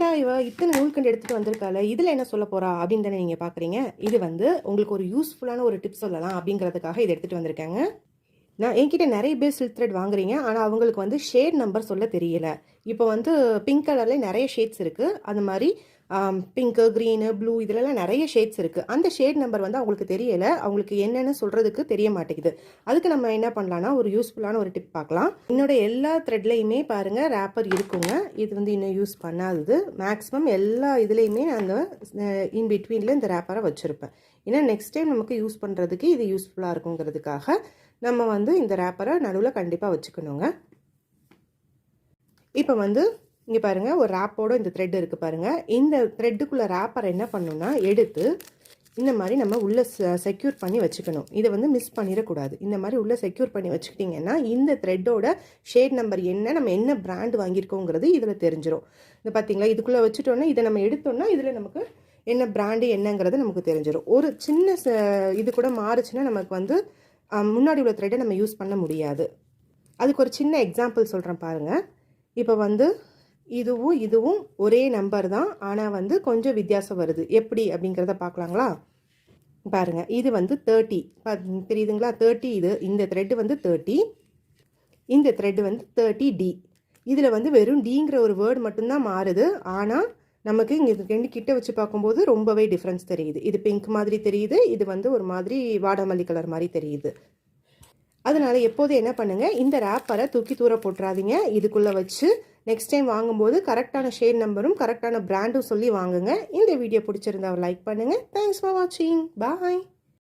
என்னடா இவ இத்தனை நூல்கண்டு எடுத்துகிட்டு வந்திருக்காள், இதில் என்ன சொல்ல போகிறா அப்படின்னு தானே நீங்கள் பார்க்குறீங்க. இது வந்து உங்களுக்கு ஒரு யூஸ்ஃபுல்லான ஒரு டிப்ஸ் சொல்லலாம் அப்படிங்கிறதுக்காக இதை எடுத்துகிட்டு வந்திருக்கேங்க. நான் என்கிட்ட நிறைய பேர் சில்க் த்ரெட் வாங்குறீங்க, ஆனால் அவங்களுக்கு வந்து ஷேட் நம்பர் சொல்ல தெரியல. இப்போ வந்து பிங்க் கலரில் நிறைய ஷேட்ஸ் இருக்குது. அந்த மாதிரி பிங்க்கு, க்ரீனு, ப்ளூ இதிலலாம் நிறைய ஷேட்ஸ் இருக்குது. அந்த ஷேட் நம்பர் வந்து அவங்களுக்கு தெரியலை, அவங்களுக்கு என்னென்னு சொல்கிறதுக்கு தெரிய மாட்டேங்குது. அதுக்கு நம்ம என்ன பண்ணலான்னா ஒரு யூஸ்ஃபுல்லான ஒரு டிப் பார்க்கலாம். என்னோட எல்லா த்ரெட்லேயுமே பாருங்கள் ரேப்பர் இருக்குங்க. இது வந்து இன்னும் யூஸ் பண்ணாதது. மேக்ஸிமம் எல்லா இதுலேயுமே நான் அந்த இன் பிட்வீனில் இந்த ரேப்பரை வச்சுருப்பேன். ஏன்னா நெக்ஸ்ட் டைம் நமக்கு யூஸ் பண்ணுறதுக்கு இது யூஸ்ஃபுல்லாக இருக்குங்கிறதுக்காக நம்ம வந்து இந்த ரேப்பரை நடுவில் கண்டிப்பாக வச்சுக்கணுங்க. இப்போ வந்து இங்கே பாருங்கள், ஒரு ரேப்போட இந்த த்ரெட் இருக்குது பாருங்கள். இந்த த்ரெட்டுக்குள்ளே ரேப்பரை என்ன பண்ணணும்னா எடுத்து இந்த மாதிரி நம்ம உள்ளே செக்யூர் பண்ணி வச்சுக்கணும். இதை வந்து மிஸ் பண்ணிடக்கூடாது. இந்த மாதிரி உள்ளே செக்யூர் பண்ணி வச்சுக்கிட்டிங்கன்னா இந்த த்ரெட்டோட ஷேட் நம்பர் என்ன, நம்ம என்ன பிராண்ட் வாங்கியிருக்கோங்கிறது இதில் தெரிஞ்சிடும். இந்த பார்த்தீங்களா, இதுக்குள்ளே வச்சுட்டோன்னா இதை நம்ம எடுத்தோன்னா இதில் நமக்கு என்ன பிராண்டு என்னங்கிறது நமக்கு தெரிஞ்சிடும். ஒரு சின்ன இது கூட மாறுச்சுன்னா நமக்கு வந்து முன்னாடி உள்ள த்ரெட்டை நம்ம யூஸ் பண்ண முடியாது. அதுக்கு ஒரு சின்ன எக்ஸாம்பிள் சொல்கிறேன் பாருங்கள். இப்போ வந்து இதுவும் ஒரே நம்பர் தான், ஆனால் வந்து கொஞ்சம் வித்தியாசம் வருது. எப்படி அப்படிங்கிறத பார்க்கலாங்களா? பாருங்கள், இது வந்து 30 தெரியுதுங்களா? 30 இது இந்த த்ரெட்டு வந்து 30, இந்த த்ரெட்டு வந்து 30D. இதில் வந்து வெறும் டிங்கிற ஒரு வேர்டு மட்டும்தான் மாறுது. ஆனால் நமக்கு இங்கே இது ரெண்டு கிட்ட வச்சு பார்க்கும்போது ரொம்பவே டிஃப்ரென்ஸ் தெரியுது. இது பிங்க் மாதிரி தெரியுது, இது வந்து ஒரு மாதிரி வாடாமல்லி கலர் மாதிரி தெரியுது. அதனால் எப்போதும் என்ன பண்ணுங்கள், இந்த ரேப்பரை தூக்கி தூர போட்டுறாதீங்க. இதுக்குள்ளே வச்சு நெக்ஸ்ட் டைம் வாங்கும்போது கரெக்டான ஷேட் நம்பரும் கரெக்டான பிராண்டும் சொல்லி வாங்குங்க. இந்த வீடியோ பிடிச்சிருந்தா லைக் பண்ணுங்கள். தேங்க்ஸ் ஃபார் வாட்சிங். பாய்.